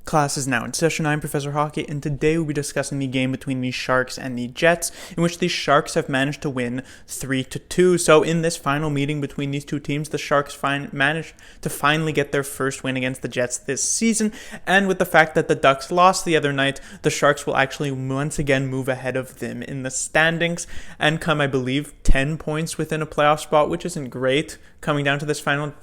Class is now in session. I'm Professor Hockey, and today we'll be discussing the game between the Sharks and the Jets, in which the Sharks have managed to win 3-2. So in this final meeting between these two teams, the Sharks managed to finally get their first win against the Jets this season, and with the fact that the Ducks lost the other night, the Sharks will actually once again move ahead of them in the standings, and come, I believe, 10 points within a playoff spot, which isn't great, coming down to this final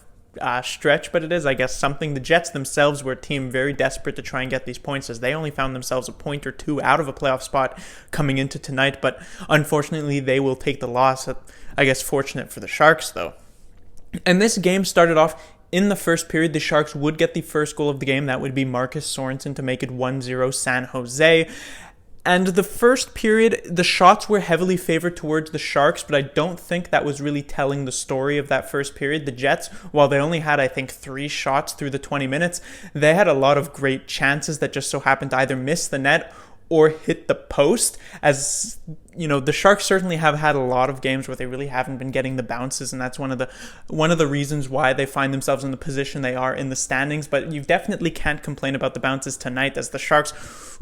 stretch, but it is, I guess, something. The Jets themselves were a team very desperate to try and get these points, as they only found themselves a point or two out of a playoff spot coming into tonight, but unfortunately they will take the loss. I guess fortunate for the Sharks, though. And this game started off in the first period. The Sharks would get the first goal of the game. That would be Marcus Sorensen to make it 1-0 San Jose. And the first period, the shots were heavily favored towards the Sharks, but I don't think that was really telling the story of that first period. The Jets, while they only had, I think, 3 shots through the 20 minutes, they had a lot of great chances that just so happened to either miss the net or hit the post. As you know, the Sharks certainly have had a lot of games where they really haven't been getting the bounces, and that's one of the reasons why they find themselves in the position they are in the standings. But you definitely can't complain about the bounces tonight, as the Sharks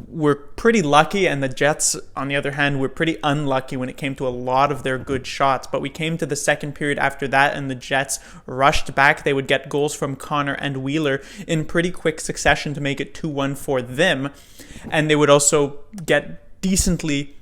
were pretty lucky, and the Jets, on the other hand, were pretty unlucky when it came to a lot of their good shots. But we came to the second period after that, and the Jets rushed back. They would get goals from Connor and Wheeler in pretty quick succession to make it 2-1 for them, and they would also get decently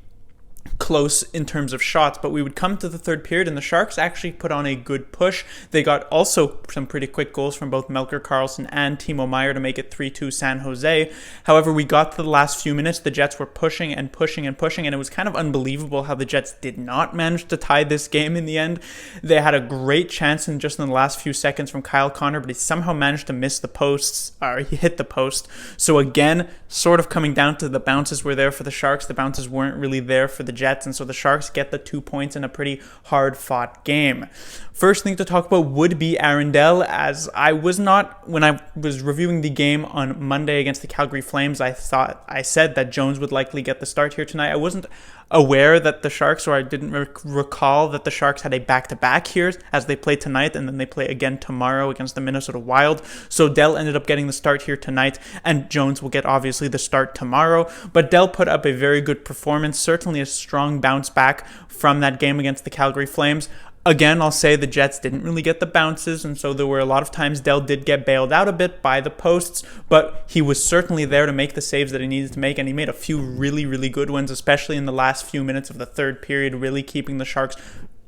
close in terms of shots. But we would come to the third period, and the Sharks actually put on a good push. They got also some pretty quick goals from both Melker Carlson and Timo Meier to make it 3-2 San Jose. However, we got to the last few minutes. The Jets were pushing and pushing and pushing, and it was kind of unbelievable how the Jets did not manage to tie this game in the end. They had a great chance in the last few seconds from Kyle Connor, but he somehow managed to miss the posts, or he hit the post. So again, sort of coming down to the bounces were there for the Sharks. The bounces weren't really there for the Jets, and so the Sharks get the 2 points in a pretty hard-fought game. First thing to talk about would be Arundel, as I was not, when I was reviewing the game on Monday against the Calgary Flames, I said that Jones would likely get the start here tonight. I wasn't aware that the Sharks, or I didn't recall that the Sharks had a back-to-back here, as they play tonight, and then they play again tomorrow against the Minnesota Wild. So Dell ended up getting the start here tonight, and Jones will get, obviously, the start tomorrow. But Dell put up a very good performance, certainly a strong bounce back from that game against the Calgary Flames. Again, I'll say the Jets didn't really get the bounces, and so there were a lot of times Dell did get bailed out a bit by the posts, but he was certainly there to make the saves that he needed to make, and he made a few really, really good ones, especially in the last few minutes of the third period, really keeping the Sharks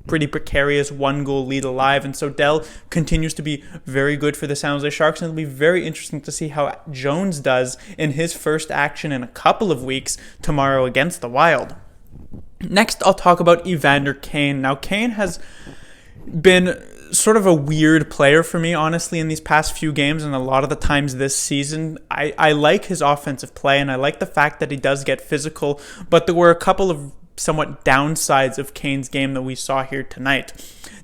pretty precarious 1-goal lead alive. And so Dell continues to be very good for the San Jose Sharks, and it'll be very interesting to see how Jones does in his first action in a couple of weeks tomorrow against the Wild. Next, I'll talk about Evander Kane. Now, Kane has been sort of a weird player for me, honestly, in these past few games, and a lot of the times this season. I like his offensive play, and I like the fact that he does get physical, but there were a couple of somewhat downsides of Kane's game that we saw here tonight.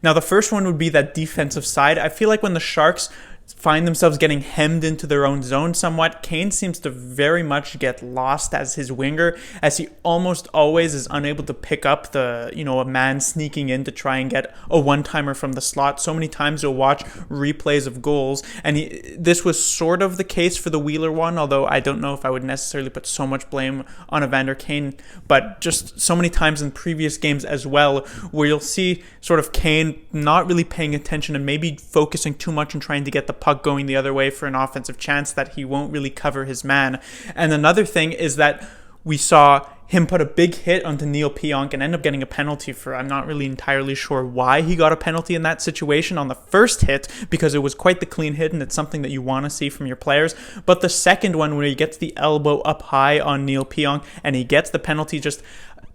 Now, the first one would be that defensive side. I feel like when the Sharks find themselves getting hemmed into their own zone somewhat, Kane seems to very much get lost as his winger, as he almost always is unable to pick up a man sneaking in to try and get a one-timer from the slot. So many times you'll watch replays of goals, and this was sort of the case for the Wheeler one, although I don't know if I would necessarily put so much blame on Evander Kane, but just so many times in previous games as well, where you'll see sort of Kane not really paying attention and maybe focusing too much on trying to get the puck going the other way for an offensive chance that he won't really cover his man. And another thing is that we saw him put a big hit onto Neil Pionk and end up getting a penalty for, I'm not really entirely sure why he got a penalty in that situation on the first hit, because it was quite the clean hit and it's something that you want to see from your players. But the second one, where he gets the elbow up high on Neil Pionk and he gets the penalty, just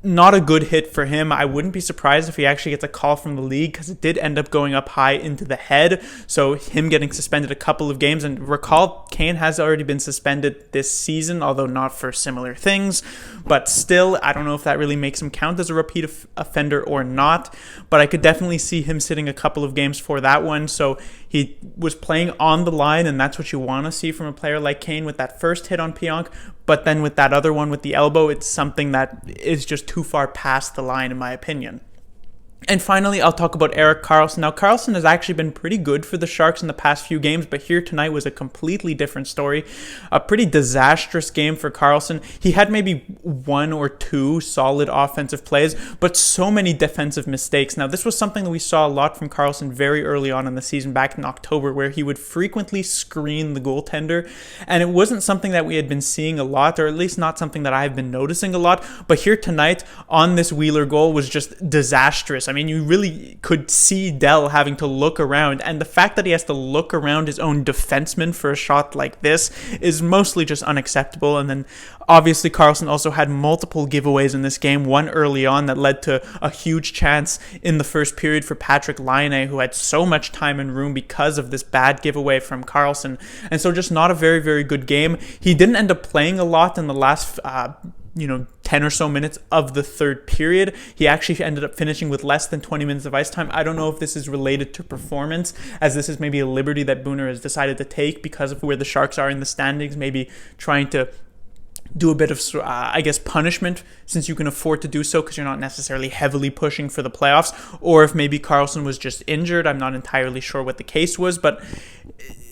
not a good hit for him. I wouldn't be surprised if he actually gets a call from the league, because it did end up going up high into the head. So him getting suspended a couple of games. And recall, Kane has already been suspended this season, although not for similar things. But still, I don't know if that really makes him count as a repeat offender or not. But I could definitely see him sitting a couple of games for that one. So he was playing on the line, and that's what you want to see from a player like Kane with that first hit on Pionk. But then with that other one with the elbow, it's something that is just too far past the line, in my opinion. And finally, I'll talk about Erik Carlson. Now, Carlson has actually been pretty good for the Sharks in the past few games, but here tonight was a completely different story. A pretty disastrous game for Carlson. He had maybe 1 or 2 solid offensive plays, but so many defensive mistakes. Now, this was something that we saw a lot from Carlson very early on in the season, back in October, where he would frequently screen the goaltender, and it wasn't something that we had been seeing a lot, or at least not something that I've been noticing a lot. But here tonight, on this Wheeler goal, was just disastrous. I mean, you really could see Dell having to look around, and the fact that he has to look around his own defenseman for a shot like this is mostly just unacceptable. And then obviously Carlson also had multiple giveaways in this game, one early on that led to a huge chance in the first period for Patrick Laine, who had so much time and room because of this bad giveaway from Carlson. And so just not a very, very good game. He didn't end up playing a lot in the last 10 or so minutes of the third period. He actually ended up finishing with less than 20 minutes of ice time. I don't know if this is related to performance, as this is maybe a liberty that Booner has decided to take because of where the Sharks are in the standings, maybe trying to do a bit of, punishment, since you can afford to do so because you're not necessarily heavily pushing for the playoffs, or if maybe Carlson was just injured. I'm not entirely sure what the case was, but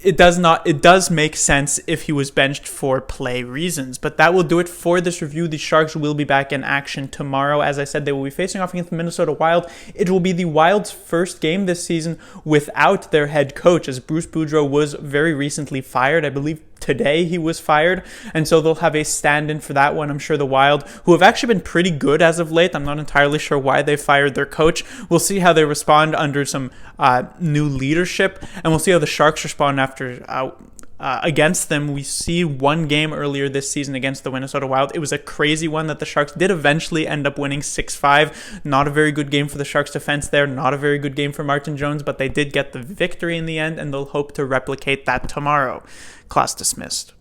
it does make sense if he was benched for play reasons. But that will do it for this review. The Sharks will be back in action tomorrow. As I said, they will be facing off against the Minnesota Wild. It will be the Wild's first game this season without their head coach, as Bruce Boudreau was very recently fired. I believe today he was fired, and so they'll have a stand-in for that one. I'm sure the Wild, who have actually been pretty good as of late, I'm not entirely sure why they fired their coach. We'll see how they respond under some new leadership, and we'll see how the Sharks respond after against them. We see one game earlier this season against the Minnesota Wild. It was a crazy one that the Sharks did eventually end up winning 6-5. Not a very good game for the Sharks defense there. Not a very good game for Martin Jones, but they did get the victory in the end, and they'll hope to replicate that tomorrow. Class dismissed.